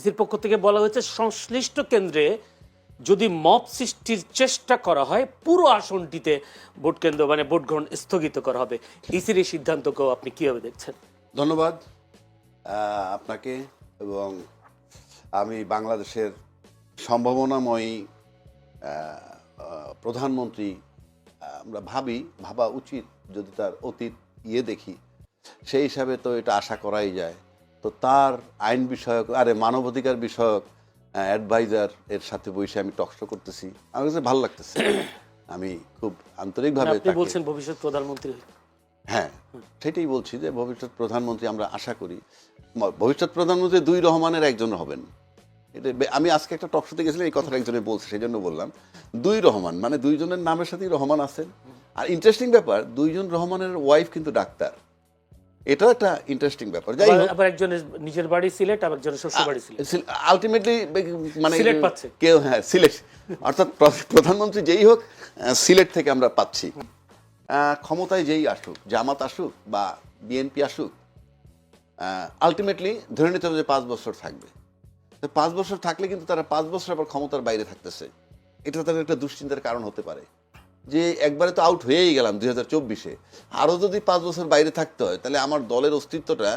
ইসির পক্ষ থেকে বলা হয়েছে সংশ্লিষ্ট কেন্দ্রে যদি মব সৃষ্টির চেষ্টা করা হয় পুরো আসনটিতে ভোট কেন্দ্র মানে ভোট গ্রহণ স্থগিত করা হবে। ইসির এই সিদ্ধান্তকেও আপনি কিভাবে দেখছেন? ধন্যবাদ আপনাকে। এবং আমি বাংলাদেশের সম্ভাবনাময়ী প্রধানমন্ত্রী আমরা ভাবা উচিত যদি তার অতীত দেখি, সেই হিসাবে তো এটা আশা করাই যায়। তো তার আইন বিষয়ক মানবাধিকার বিষয়ক অ্যাডভাইজার এর সাথে বসে আমি টকশো করতেছি, আমার কাছে ভালো লাগতেছে। আমি খুব আন্তরিকভাবে আপনি বলছেন ভবিষ্যৎ প্রধানমন্ত্রী। হ্যাঁ, সেটাই বলছি যে ভবিষ্যৎ প্রধানমন্ত্রী আমরা আশা করি ভবিষ্যৎ প্রধানমন্ত্রী দুই রহমানের একজন হবেন। এটা আমি আজকে একটা টকশোতে গেছিলাম, এই কথাটা একজনে বলছে, সেই জন্য বললাম দুই রহমান, মানে দুইজনের নামের সাথেই রহমান আছেন। আর ইন্টারেস্টিং ব্যাপার, দুইজন রহমানের ওয়াইফ কিন্তু ডাক্তার। এটাও একটা ইন্টারেস্টিং ব্যাপার। যাই হোক, আবার একজনের নিজের বাড়ি সিলেট, আবার একজনের শ্বশুর বাড়ি সিলেট। আলটিমেটলি মানে সিলেট পাচ্ছে কেউ, হ্যাঁ সিলেট, অর্থাৎ প্রধানমন্ত্রী যেই হোক সিলেট থেকে আমরা পাচ্ছি। ক্ষমতায় যেই আসুক, জামাত আসুক বা বিএনপি আসুক, আলটিমেটলি ধরে নিতে হবে যে 5 বছর থাকবে। 5 বছর থাকলে কিন্তু তারা 5 বছর আবার ক্ষমতার বাইরে থাকতেছে। এটা তাদের একটা দুশ্চিন্তার কারণ হতে পারে যে একবারে তো আউট হয়েই গেলাম 2024-এ, আরও যদি 5 বছর বাইরে থাকতে হয় তাহলে আমার দলের অস্তিত্বটা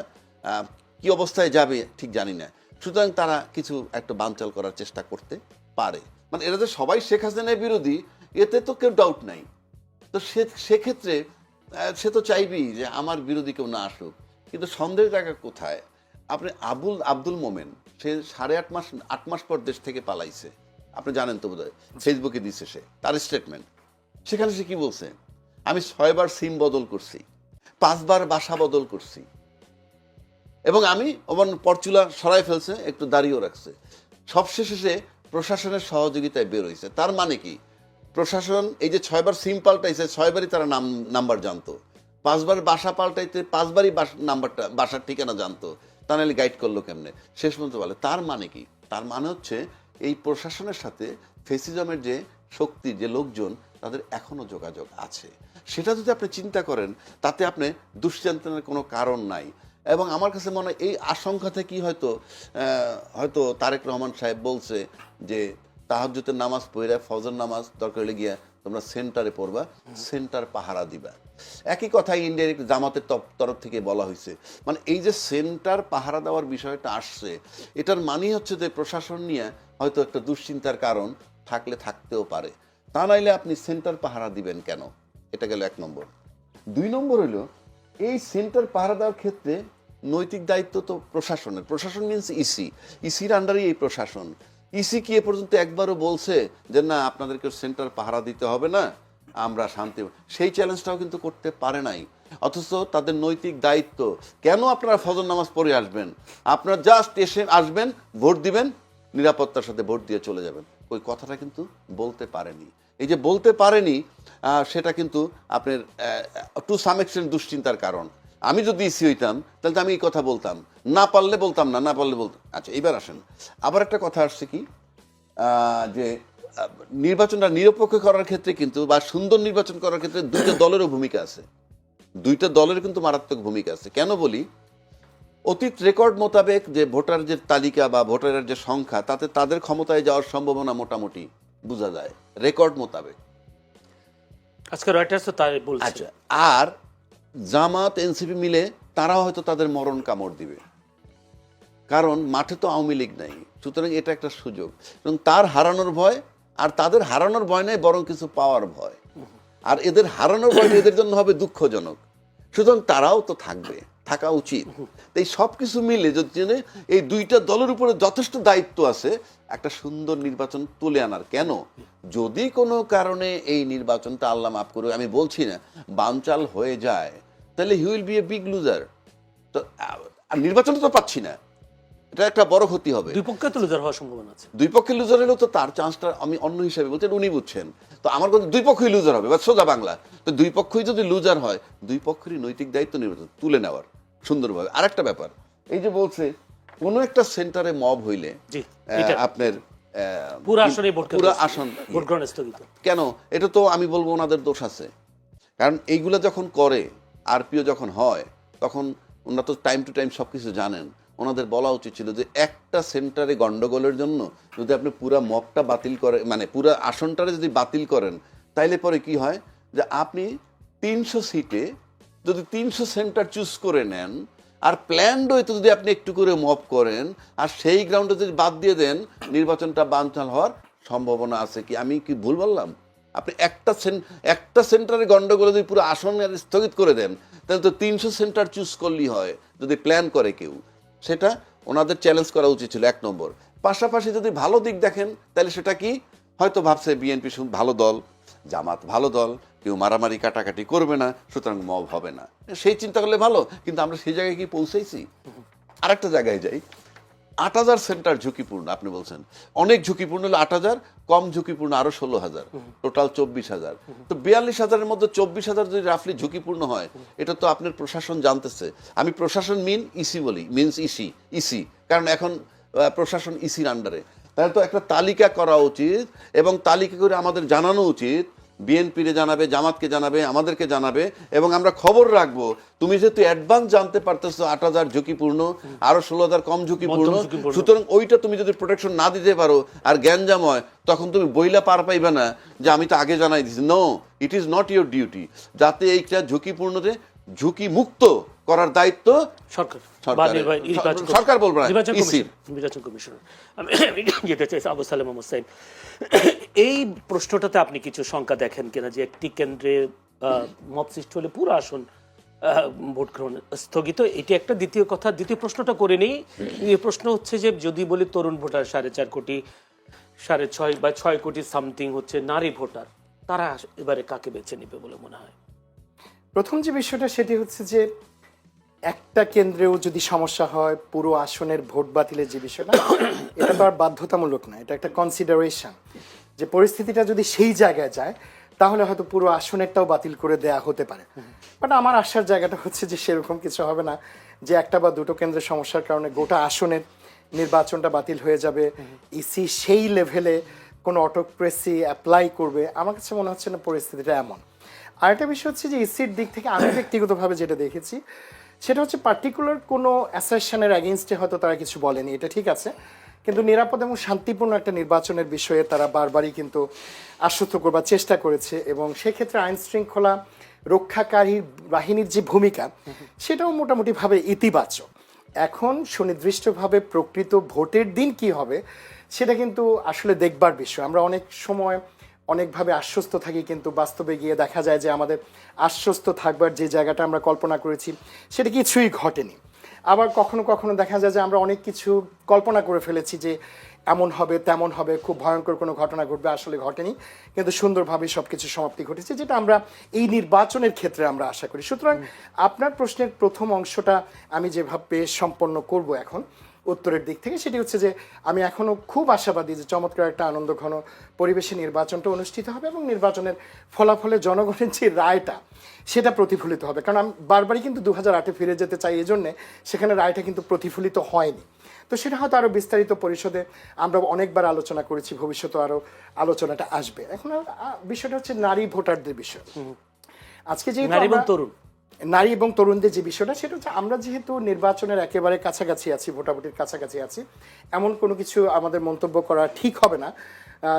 কি অবস্থায় যাবে ঠিক জানি না। সুতরাং তারা কিছু একটা বানচাল করার চেষ্টা করতে পারে। মানে এরা যে সবাই শেখ হাসিনার বিরোধী, এতে তো কেউ ডাউট নাই। তো সেক্ষেত্রে সে তো চাইবেই যে আমার বিরোধী কেউ না আসুক। কিন্তু সন্দেহের জায়গা কোথায়? আপনি আব্দুল মোমেন, সে 8.5 মাস পর দেশ থেকে পালাইছে, আপনি জানেন তো বোধহয়, ফেসবুকে দিচ্ছে সে তার স্টেটমেন্ট। সেখানে সে কি বলছে? আমি 6 বার সিম বদল করছি, 5 বার বাসা বদল করছি, এবং আমি আমার পরচুলা সরাই ফেলছে, একটু দাঁড়িয়েও রাখছে। সবশেষে সে প্রশাসনের সহযোগিতায় বের হয়েছে। তার মানে কি? প্রশাসন এই যে 6 বার সিম পাল্টাইছে, 6 বারই তারা নাম্বার জানতো। 5 বার বাসা পাল্টাইতে 5 বারই নাম্বারটা, বাসার ঠিকানা জানতো। তা নাহলে গাইড করলো কেমনে? শেষ পর্যন্ত বলে তার মানে কি? তার মানে হচ্ছে এই প্রশাসনের সাথে ফেসিজমের যে শক্তি, যে লোকজন, তাদের এখনো যোগাযোগ আছে। সেটা যদি আপনি চিন্তা করেন, তাতে আপনি দুশ্চিন্তার কোনো কারণ নাই। এবং আমার কাছে মনে হয় এই আশঙ্কা থেকেই হয়তো তারেক রহমান সাহেব বলছে যে তাহাজ্জুদের নামাজ পড়া, ফজর নামাজ দরকার হলে গিয়া তোমরা সেন্টারে পড়বা, সেন্টার পাহারা দিবা। একই কথাই ইনডাইরেক্ট জামাতের তরফ থেকে বলা হয়েছে। মানে এই যে সেন্টার পাহারা দেওয়ার বিষয়টা আসছে, এটার মানেই হচ্ছে যে প্রশাসন নিয়ে হয়তো একটা দুশ্চিন্তার কারণ থাকতেও পারে। তা নাইলে আপনি সেন্টার পাহারা দিবেন কেন? এটা গেল 1 নম্বর। 2 নম্বর হলো, এই সেন্টার পাহারা দেওয়ার ক্ষেত্রে নৈতিক দায়িত্ব তো প্রশাসনের। প্রশাসন মিনস ইসির আন্ডারেই এই প্রশাসন। ইসি কি এ পর্যন্ত একবারও বলছে যে না আপনাদেরকে সেন্টার পাহারা দিতে হবে না, আমরা শান্তি? সেই চ্যালেঞ্জটাও কিন্তু করতে পারে নাই। অথচ তাদের নৈতিক দায়িত্ব, কেন আপনারা ফজর নামাজ পড়ে আসবেন? আপনারা জাস্ট এসে আসবেন, ভোট দিবেন, নিরাপত্তার সাথে ভোট দিয়ে চলে যাবেন। ওই কথাটা কিন্তু বলতে পারেনি। এই যে বলতে পারেনি, সেটা কিন্তু আপনার টু সাম এক্সটেন্ট দুশ্চিন্তার কারণ। আমি যদি ইসি হইতাম তাহলে তো আমি এই কথা বলতাম, না পারলে বলতাম না, না পারলে বলতাম। আচ্ছা, এবার আসেন, আবার একটা কথা আসছে কি, যে নির্বাচনটা নিরপেক্ষ করার ক্ষেত্রে কিন্তু, বা সুন্দর নির্বাচন করার ক্ষেত্রে দুইটা দলেরও ভূমিকা আছে। দুইটা দলের কিন্তু মারাত্মক ভূমিকা আছে। কেন বলি? অতীত রেকর্ড মোতাবেক যে ভোটার যে তালিকা বা ভোটারের যে সংখ্যা, তাতে তাদের ক্ষমতায় যাওয়ার সম্ভাবনা মোটামুটি বোঝা যায় রেকর্ড মোতাবেক। আজকে রয়টার্স তো তাই বলছে। আচ্ছা, আর জামাত এনসিপি মিলে তারাও হয়তো তাদের মরণ কামড় দিবে, কারণ মাঠে তো আওয়ামী লীগ নাই। সুতরাং এটা একটা সুযোগ, এবং তার হারানোর ভয়, আর তাদের হারানোর ভয় নেই, বরং কিছু পাওয়ার ভয়। আর এদের হারানোর ভয় এদের জন্য হবে দুঃখজনক। সুতরাং তারাও তো থাকা উচিত। এই সব কিছু মিলে যদি এই দুইটা দলের উপরে যথেষ্ট দায়িত্ব আছে একটা সুন্দর নির্বাচন তুলে আনার। কেন? যদি কোনো কারণে এই নির্বাচনটা, আল্লাহ মাফ করুক, আমি বলছি না, বানচাল হয়ে যায়, তাহলে he will B a big loser. তো নির্বাচনটা তো পাচ্ছি না, এটা একটা বড় ক্ষতি হবে। দুই পক্ষে তো লুজার হওয়ার সম্ভাবনা আছে। দুই পক্ষে লুজার হলেও তো তার চান্সটা, আমি অন্য হিসাবে বলছেন, উনি বুঝছেন তো, আমার কথা দুই পক্ষই লুজার হবে, বা সোজা বাংলা। তো দুই পক্ষই যদি লুজার হয়, দুই পক্ষেরই নৈতিক দায়িত্ব নির্বাচন তুলে নেওয়ার সুন্দরভাবে। আর একটা ব্যাপার, এই যে বলছে কোনো একটা সেন্টারে মব হইলে আপনার পুরো আসন ভোট গ্রহণ স্থগিত কেন? এটা তো আমি বলবো ওনাদের দোষ আছে। কারণ এইগুলা যখন করে, আরপিও যখন হয়, তখন ওনারা তো টাইম টু টাইম সবকিছু জানেন। ওনাদের বলা উচিত ছিল যে একটা সেন্টারে গন্ডগোলের জন্য যদি আপনি পুরা মপটা বাতিল করে, মানে পুরা আসনটারে যদি বাতিল করেন, তাইলে পরে কি হয় যে আপনি 300 সিটে যদি 300 সেন্টার চুজ করে নেন, আর প্ল্যান্ড ওয়েতে যদি আপনি একটু করে মপ করেন, আর সেই গ্রাউন্ডে যদি বাদ দিয়ে দেন, নির্বাচনটা বানচাল হওয়ার সম্ভাবনা আছে। কি আমি কি ভুল বললাম? আপনি একটা সেন্টারে গন্ডগোলে যদি পুরো আসন স্থগিত করে দেন, তাহলে তো 300 সেন্টার চুজ করলেই হয় যদি প্ল্যান করে কেউ। সেটা ওনাদের চ্যালেঞ্জ করা উচিত ছিল, 1 নম্বর। পাশাপাশি যদি ভালো দিক দেখেন, তাহলে সেটা কি, হয়তো ভাবছে বিএনপি ভালো দল, জামাত ভালো দল, কেউ মারামারি কাটাকাটি করবে না, সুতরাং মব হবে না, সেই চিন্তা করলে ভালো। কিন্তু আমরা সেই জায়গায় কি পৌঁছেছি? আরেকটা জায়গায় যাই, 8,000 সেন্টার ঝুঁকিপূর্ণ আপনি বলছেন, অনেক ঝুঁকিপূর্ণ হলো 8,000, কম ঝুঁকিপূর্ণ আরো 16,000, টোটাল 24,000। তো 42,000-এর মধ্যে 24,000 যদি রাফলি ঝুঁকিপূর্ণ হয়, এটা তো আপনার প্রশাসন জানতেছে। আমি প্রশাসন ইসি বলি, মিনস ইসি, কারণ এখন প্রশাসন ইসির আন্ডারে। তাহলে তো একটা তালিকা করা উচিত, এবং তালিকা করে আমাদের জানানো উচিত, বিএনপিরে জানাবে, জামাতকে জানাবে, আমাদেরকে জানাবে, এবং আমরা খবর রাখবো। তুমি যেহেতু অ্যাডভান্স জানতে পারতেছো 8,000 ঝুঁকিপূর্ণ, আরো 16,000 কম ঝুঁকিপূর্ণ, সুতরাং ওইটা তুমি যদি প্রোটেকশন না দিতে পারো আর গ্যাঞ্জাম হয়, তখন তুমি বইলা পার পাইবে না যে আমি তো আগে জানাই দিছি। No, it is not your duty. যাতে এইটা ঝুঁকিপূর্ণতে ঝুঁকি মুক্ত করার দায়িত্ব সরকার বলবো না, নির্বাচন কমিশন। আমি যেতে চাইছি আবু সালেম মোহাম্মদ সাইদ, এই প্রশ্নটাতে আপনি কিছু শঙ্কা দেখেন কিনা যে একটি কেন্দ্রে মব সৃষ্টি হলে পুরো আসন ভোট গ্রহণ স্থগিত, এটি একটা। দ্বিতীয় কথা, দ্বিতীয় প্রশ্নটা করে নেই। এই প্রশ্ন হচ্ছে যে যদি বলি তরুণ ভোটার 4.5 কোটি, 6.5 বা 6 কোটি সামথিং হচ্ছে নারী ভোটার, তারা এবারে কাকে বেছে নেবে বলে মনে হয়? প্রথম যে বিষয়টা সেটি হচ্ছে যে একটা কেন্দ্রেও যদি সমস্যা হয়, পুরো আসনের ভোট বাতিলের যে বিষয়টা, এটা তো আর বাধ্যতামূলক না, এটা একটা কনসিডারেশন। যে পরিস্থিতিটা যদি সেই জায়গায় যায়, তাহলে হয়তো পুরো আসনেরটাও বাতিল করে দেয়া হতে পারে। বাট আমার আশার জায়গাটা হচ্ছে যে সেরকম কিছু হবে না, যে একটা বা দুটো কেন্দ্রের সমস্যার কারণে গোটা আসনের নির্বাচনটা বাতিল হয়ে যাবে, ইসি সেই লেভেলে কোনো অটোক্রেসি অ্যাপ্লাই করবে। আমার কাছে মনে হচ্ছে না পরিস্থিতিটা এমন। আরেকটা বিষয় হচ্ছে যে ইসির দিক থেকে আমি ব্যক্তিগতভাবে যেটা দেখেছি, সেটা হচ্ছে পার্টিকুলার কোনো অ্যাসারশনের অ্যাগেনস্টে হয়তো তারা কিছু বলেনি, এটা ঠিক আছে, কিন্তু নিরাপদ এবং শান্তিপূর্ণ একটা নির্বাচনের বিষয়ে তারা বারবারই কিন্তু আশ্বস্ত করবার চেষ্টা করেছে, এবং সেক্ষেত্রে আইন শৃঙ্খলা রক্ষাকারী বাহিনীর যে ভূমিকা, সেটাও মোটামুটিভাবে ইতিবাচক। এখন সুনির্দিষ্টভাবে প্রকৃত ভোটের দিন কি হবে, সেটা কিন্তু আসলে দেখবার বিষয়। আমরা অনেক সময় অনেকভাবে আশ্বস্ত থাকি, কিন্তু বাস্তবে গিয়ে দেখা যায় যে আমাদের আশ্বস্ত থাকবার যে জায়গাটা আমরা কল্পনা করেছি, সেটা কিছুই ঘটেনি। আবার কখনো কখনো দেখা যায় যে আমরা অনেক কিছু কল্পনা করে ফেলেছি যে এমন হবে, তেমন হবে, খুব ভয়ঙ্কর কোনো ঘটনা ঘটবে, আসলে ঘটেনি, কিন্তু সুন্দরভাবে সব কিছু সমাপ্তি ঘটেছে, যেটা আমরা এই নির্বাচনের ক্ষেত্রে আমরা আশা করি। সুতরাং আপনার প্রশ্নের প্রথম অংশটা আমি যেভাবে সম্পন্ন করব এখন উত্তরের দিক থেকে, সেটি হচ্ছে যে আমি এখনো খুব আশাবাদী যে চমৎকার একটা আনন্দঘন পরিবেশে নির্বাচনটা অনুষ্ঠিত হবে, এবং নির্বাচনের ফলাফলে জনগণের যে রায়টা, সেটা প্রতিফলিত হবে। কারণ আমি বারবারই কিন্তু 2008-এ ফিরে যেতে চাই, এই জন্যে সেখানে রায়টা কিন্তু প্রতিফলিত হয়নি। তো সেটা হয়তো আরও বিস্তারিত পরিষদে আমরা অনেকবার আলোচনা করেছি, ভবিষ্যতে আরও আলোচনাটা আসবে। এখন বিষয়টা হচ্ছে নারী ভোটারদের বিষয়। আজকে যে নারী এবং তরুণদের যে বিষয়টা, সেটা হচ্ছে আমরা যেহেতু নির্বাচনের একেবারে কাছাকাছি আছি, ভোটাভুটির কাছাকাছি আছি, এমন কোনো কিছু আমাদের মন্তব্য করা ঠিক হবে না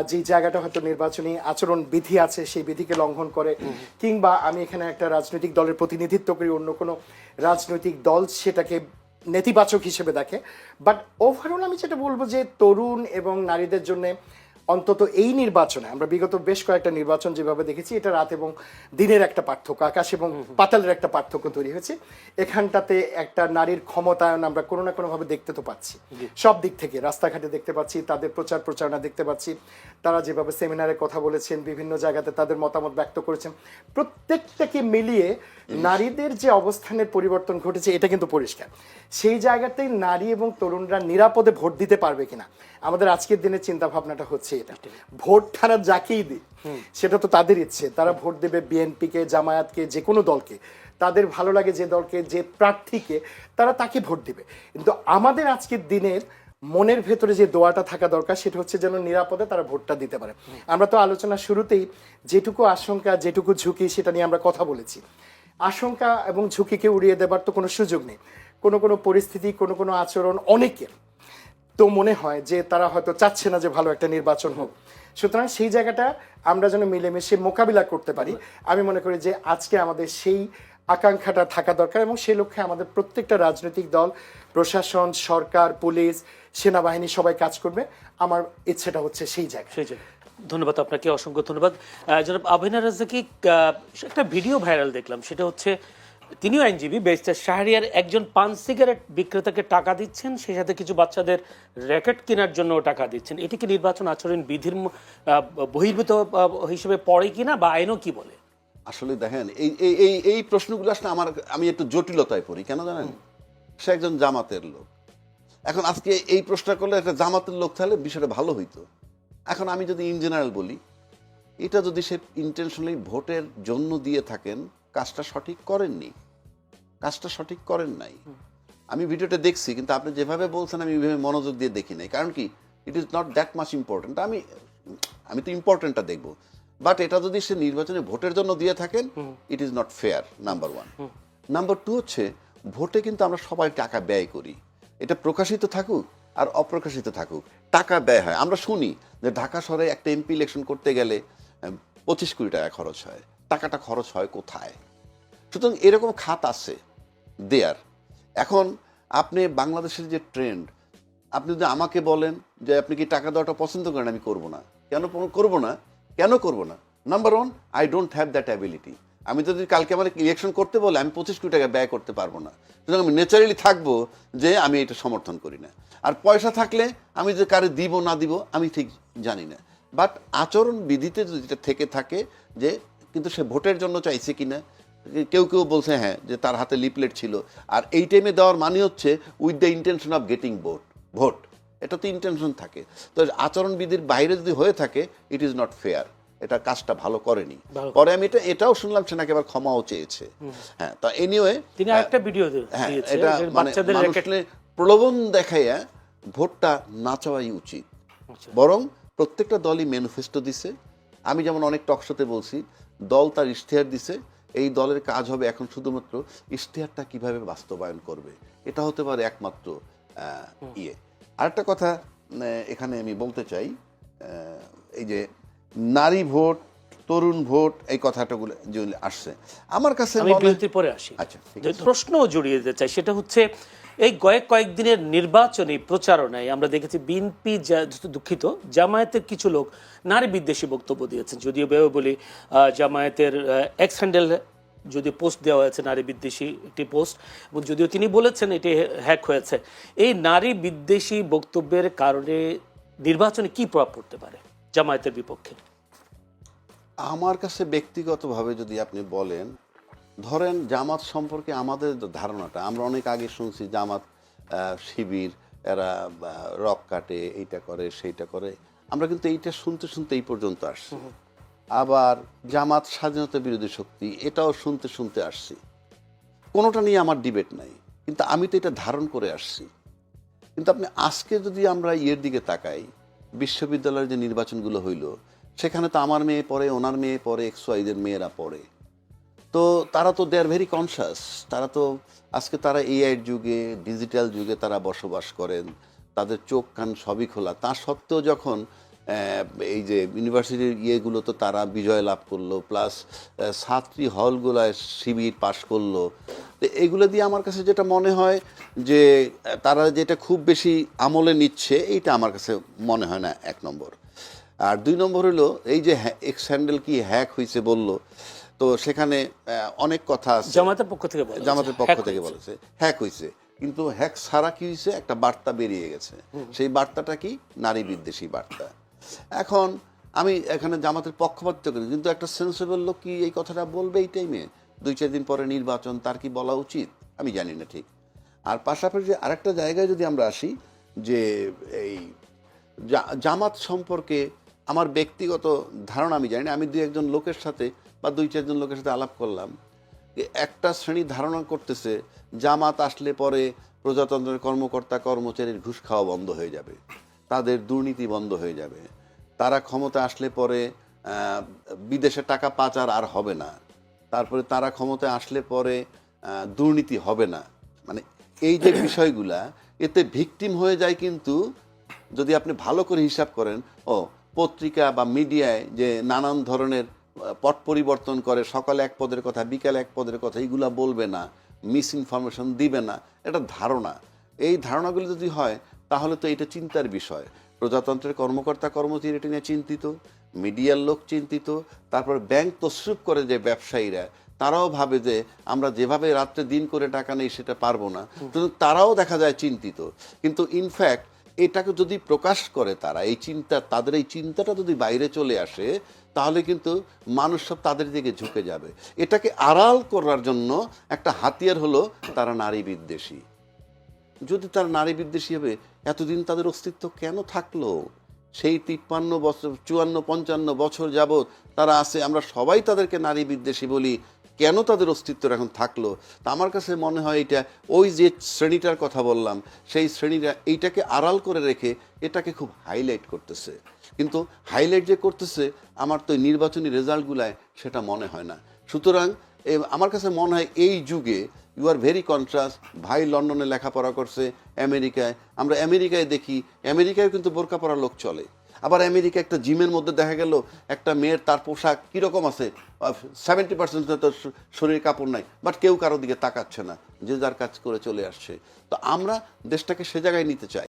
যে জায়গাটা হয়তো নির্বাচনী আচরণ বিধি আছে সেই বিধিকে লঙ্ঘন করে, কিংবা আমি এখানে একটা রাজনৈতিক দলের প্রতিনিধিত্ব করি, অন্য কোনো রাজনৈতিক দল সেটাকে নেতিবাচক হিসেবে দেখে। বাট ওভারঅল আমি যেটা বলবো যে তরুণ এবং নারীদের জন্য অন্তত এই নির্বাচনে, আমরা বিগত বেশ কয়েকটা নির্বাচন যেভাবে দেখেছি, এটা রাত এবং দিনের একটা পার্থক্য, আকাশ এবং পাতালের একটা পার্থক্য তৈরি হয়েছে। এখানটাতে একটা নারীর ক্ষমতায়ন আমরা কোনো না কোনোভাবে দেখতে তো পাচ্ছি, সব দিক থেকে রাস্তাঘাটে দেখতে পাচ্ছি, তাদের প্রচার প্রচারণা দেখতে পাচ্ছি, তারা যেভাবে সেমিনারে কথা বলেছেন, বিভিন্ন জায়গাতে তাদের মতামত ব্যক্ত করেছেন, প্রত্যেকটাকে মিলিয়ে নারীদের যে অবস্থানের পরিবর্তন ঘটেছে, এটা কিন্তু পরিষ্কার। সেই জায়গাতেই নারী এবং তরুণরা নিরাপদে ভোট দিতে পারবে কিনা, আমাদের আজকের দিনের চিন্তা ভাবনাটা হচ্ছে এটা। ভোট তারা যাকেই দিক, সেটা তো তাদের ইচ্ছে, তারা ভোট দেবে বিএনপিকে, জামায়াতকে, যে কোনো দলকে, তাদের ভালো লাগে যে দলকে, যে প্রার্থীকে, তারা তাকে ভোট দিবে। কিন্তু আমাদের আজকের দিনের মনের ভেতরে যে দোয়াটা থাকা দরকার, সেটা হচ্ছে যেন নিরাপদে তারা ভোটটা দিতে পারে। আমরা তো আলোচনা শুরুতেই যেটুকু আশঙ্কা, যেটুকু ঝুঁকি, সেটা নিয়ে আমরা কথা বলেছি। আশঙ্কা এবং ঝুঁকিকে উড়িয়ে দেবার তো কোনো সুযোগ নেই। কোনো কোনো পরিস্থিতি, কোনো কোনো আচরণ অনেকের তো মনে হয় যে তারা হয়তো চাচ্ছে না যে ভালো একটা নির্বাচন হোক। সুতরাং সেই জায়গাটা আমরা যেন মিলেমিশে মোকাবিলা করতে পারি, আমি মনে করি যে আজকে আমাদের সেই আকাঙ্ক্ষাটা থাকা দরকার, এবং সেই লক্ষ্যে আমাদের প্রত্যেকটা রাজনৈতিক দল, প্রশাসন, সরকার, পুলিশ, সেনাবাহিনী সবাই কাজ করবে। আমার ইচ্ছেটা হচ্ছে সেই জায়গায়। সেই যে ধন্যবাদ আপনাকে, অসংখ্য ধন্যবাদ। জনাব আভিনা রাজ্জাকি, একটা ভিডিও ভাইরাল দেখলাম, সেটা হচ্ছে তিনিও আইনজীবী, ব্যারিস্টার শাহরিয়ার একজন পান সিগারেট বিক্রেতাকে টাকা দিচ্ছেন, সেই সাথে কিছু বাচ্চাদের র্যাকেট কেনার জন্য টাকা দিচ্ছেন। এটি কি নির্বাচন আচরণ বিধির বহির্ভূত হিসেবে পড়ে কিনা, বা আইনও কি বলে? আসলে দেখেন, এই এই এই প্রশ্নগুলো আসলে আমি একটু জটিলতায় পড়ি। কেন জানেন? সে একজন জামাতের লোক। এখন আজকে এই প্রশ্ন করলে একটা জামাতের লোক তাহলে বিষয়টা ভালো হইতো। এখন আমি যদি ইন জেনারেল বলি, এটা যদি সে ইন্টেনশনালি ভোটের জন্য দিয়ে থাকেন, কাজটা সঠিক করেননি, কাজটা সঠিক করেন নাই। আমি ভিডিওটা দেখছি, কিন্তু আপনি যেভাবে বলছেন আমি ওইভাবে মনোযোগ দিয়ে দেখি নাই। কারণ কি, ইট is not that much important. আমি তো ইম্পর্টেন্টটা দেখবো, বাট এটা যদি সে নির্বাচনে ভোটের জন্য দিয়ে থাকেন, it is not fair, number one. Number two হচ্ছে, ভোটে কিন্তু আমরা সবাই টাকা ব্যয় করি, এটা প্রকাশিত থাকুক আর অপ্রকাশিত থাকুক, টাকা ব্যয় হয়। আমরা শুনি যে ঢাকা শহরে একটা এমপি ইলেকশন করতে গেলে 25 কোটি টাকা খরচ হয়। টাকাটা খরচ হয় কোথায়? সুতরাং এরকম খাত আছে দেয়ার। এখন আপনি বাংলাদেশের যে ট্রেন্ড, আপনি যদি আমাকে বলেন যে আপনি কি টাকা দেওয়াটা পছন্দ করেন, আমি করব না। কেন করব না? Number one, I don't have that ability. আমি যদি কালকে আমার ইলেকশন করতে বলে, আমি 25 কোটি টাকা ব্যয় করতে পারবো না। সুতরাং আমি ন্যাচারালি থাকবো যে আমি এটা সমর্থন করি না। আর পয়সা থাকলে আমি যে কারে দিব না দিব আমি ঠিক জানি না। বাট আচরণ বিধিতে যদি এটা থেকে থাকে যে কিন্তু সে ভোটের জন্য চাইছে কিনা, কেউ কেউ বলছে হ্যাঁ, যে তার হাতে লিফলেট ছিল, আর এই টাইমে দেওয়ার মানে হচ্ছে with the intention of getting vote. এটা তো ইন্টেনশন থাকে। তো আচরণবিধির বাইরে যদি হয়ে থাকে, ইট ইজ নট ফেয়ার। এটা কাজটা ভালো করেনি। পরে আমি এটাও শুনলাম সে নাকি আবার ক্ষমাও চেয়েছে। হ্যাঁ, তো এনিওয়ে তিনি আরেকটা ভিডিও হ্যাঁ, দিয়েছে, এটা যে মানে বাচ্চাদের র্যাকেট। প্রলোভন দেখাইয়া ভোটটা না চাওয়াই উচিত। বরং প্রত্যেকটা দলই ম্যানিফেস্টো দিছে। আমি যেমন অনেক টকশোতে বলছি, দল তার ইশতেহার দিছে, এই দলের কাজ হবে এখন শুধুমাত্র ইশতেহারটা কিভাবে বাস্তবায়ন করবে, এটা হতে পারে একমাত্র ইয়ে। আরেকটা কথা এখানে আমি বলতে চাই, এই যে নারী ভোট, তরুণ ভোট, এই কথাটাগুলো যে আসছে আমার কাছে, আমি বিরতির পরে আসি। আচ্ছা, ঠিক যে আছে। প্রশ্নও জড়িয়ে দিতে চাই, সেটা হচ্ছে এই কয়েকদিনের নির্বাচনী প্রচারণায় আমরা দেখেছি বিএনপি, দুঃখিত, জামায়াতের কিছু লোক নারী বিদ্বেষী বক্তব্য দিয়েছেন। যদিও বেও বলি, জামায়াতের এক্স হ্যান্ডেল যদি পোস্ট দেওয়া হয়েছে নারী বিদ্বেষী একটি পোস্ট, এবং যদিও তিনি বলেছেন এটি হ্যাক হয়েছে। এই নারী বিদ্বেষী বক্তব্যের কারণে নির্বাচনে কি প্রভাব পড়তে পারে জামায়াতের বিপক্ষে? আমার কাছে ব্যক্তিগতভাবে যদি আপনি বলেন, ধরেন জামাত সম্পর্কে আমাদের ধারণাটা, আমরা অনেক আগে শুনছি জামাত শিবির, এরা রক কাটে, এইটা করে সেইটা করে, আমরা কিন্তু এইটা শুনতে শুনতে এই পর্যন্ত আসছি। আবার জামাত স্বাধীনতা বিরোধী শক্তি, এটাও শুনতে শুনতে আসছি। কোনোটা নিয়ে আমার ডিবেট নাই, কিন্তু আমি তো এটা ধারণ করে আসছি। কিন্তু আপনি আজকে যদি আমরা ইয়ের দিকে তাকাই, বিশ্ববিদ্যালয়ের যে নির্বাচনগুলো হইল, সেখানে তো আমার মেয়ে পড়ে, ওনার মেয়ে পড়ে, এক্সওয়াইদের মেয়েরা পড়ে। তো তারা তো দে আর ভেরি কনসাস। তারা তো আজকে তারা এআইয়ের যুগে, ডিজিটাল যুগে তারা বসবাস করেন, তাদের চোখ কান সবই খোলা। তা সত্ত্বেও যখন এই যে ইউনিভার্সিটির ইয়েগুলো তো তারা বিজয় লাভ করলো, প্লাস ছাত্রী হলগুলায় শিবির পাশ করলো, তো এগুলো দিয়ে আমার কাছে যেটা মনে হয় যে তারা যেটা খুব বেশি আমলে নিচ্ছে, এইটা আমার কাছে মনে হয় না, এক নম্বর। আর দুই নম্বর হলো এই যে এক্স হ্যান্ডেল কি হ্যাক হয়েছে বললো, তো সেখানে অনেক কথা আছে। জামাতের পক্ষ থেকে বলেছে হ্যাক হয়েছে, কিন্তু হ্যাক ছাড়া কি হয়েছে, একটা বার্তা বেরিয়ে গেছে। সেই বার্তাটা কি? নারী বিদ্বেষী বার্তা। এখন আমি এখানে জামাতের পক্ষপাতিত্ব করি, কিন্তু একটা সেন্সেবল লোক কি এই কথাটা বলবে এই টাইমে? 2-4 দিন পরে নির্বাচন, তার কি বলা উচিত? আমি জানি না ঠিক। আর পাশাপাশি আরেকটা জায়গায় যদি আমরা আসি, যে এই জামাত সম্পর্কে আমার ব্যক্তিগত ধারণা আমি জানি না। আমি 2-1 লোকের সাথে বা 2-4 লোকের সাথে আলাপ করলাম, যে একটা শ্রেণী ধারণা করতেছে জামাত আসলে পরে প্রজাতন্ত্রের কর্মকর্তা কর্মচারীর ঘুষ খাওয়া বন্ধ হয়ে যাবে, তাদের দুর্নীতি বন্ধ হয়ে যাবে, তারা ক্ষমতা আসলে পরে বিদেশে টাকা পাচার আর হবে না, তারপরে তারা ক্ষমতায় আসলে পরে দুর্নীতি হবে না। মানে এই যে বিষয়গুলা, এতে ভিকটিম হয়ে যায় কিন্তু যদি আপনি ভালো করে হিসাব করেন, পত্রিকা বা মিডিয়ায় যে নানান ধরনের পট পরিবর্তন করে, সকালে এক পদের কথা বিকালে এক পদের কথা, এইগুলা বলবে না, মিস ইনফরমেশন দিবে না, এটা ধারণা। এই ধারণাগুলো যদি হয় তাহলে তো এটা চিন্তার বিষয়। প্রজাতন্ত্রের কর্মকর্তা কর্মচারী এটা নিয়ে চিন্তিত, মিডিয়ার লোক চিন্তিত, তারপর ব্যাংক তসরুপ করে যে ব্যবসায়ীরা, তারাও ভাবে যে আমরা যেভাবে রাত্রে দিন করে টাকা নেই সেটা পারবো না, কিন্তু তারাও দেখা যায় চিন্তিত। কিন্তু ইনফ্যাক্ট এটাকে যদি প্রকাশ করে তারা, এই চিন্তা, তাদের এই চিন্তাটা যদি বাইরে চলে আসে, তাহলে কিন্তু মানুষ সব তাদের দিকে ঝুঁকে যাবে। এটাকে আড়াল করার জন্য একটা হাতিয়ার হলো তারা নারী বিদ্বেষী। যদি তারা নারী বিদ্বেষী হবে, এতদিন তাদের অস্তিত্ব কেন থাকলো? সেই 53 বছর 54-55 বছর যাবৎ তারা আছে, আমরা সবাই তাদেরকে নারী বিদ্বেষী বলি, কেন তাদের অস্তিত্ব এখন থাকলো? তা আমার কাছে মনে হয় এটা ওই যে শ্রেণীটার কথা বললাম, সেই শ্রেণীটা এইটাকে আড়াল করে রেখে এটাকে খুব হাইলাইট করতেছে। কিন্তু হাইলাইট যে করতেছে, আমার তো নির্বাচনী রেজাল্টগুলায় সেটা মনে হয় না। সুতরাং আমার কাছে মনে হয় এই যুগে ইউ আর ভেরি কন্ট্রাস্ট। ভাই লন্ডনে লেখাপড়া করছে, আমেরিকায়, আমরা আমেরিকায় দেখি, আমেরিকায় কিন্তু বোরকা পরা লোক চলে। আবার আমেরিকা একটা জিমের মধ্যে দেখা গেল একটা মেয়ের, তার পোশাক কীরকম আছে, 70% তার শরীরে কাপড় নাই, বাট কেউ কারো দিকে তাকাচ্ছে না, যে যার কাজ করে চলে আসছে। তো আমরা দেশটাকে সে জায়গায় নিতে চাই।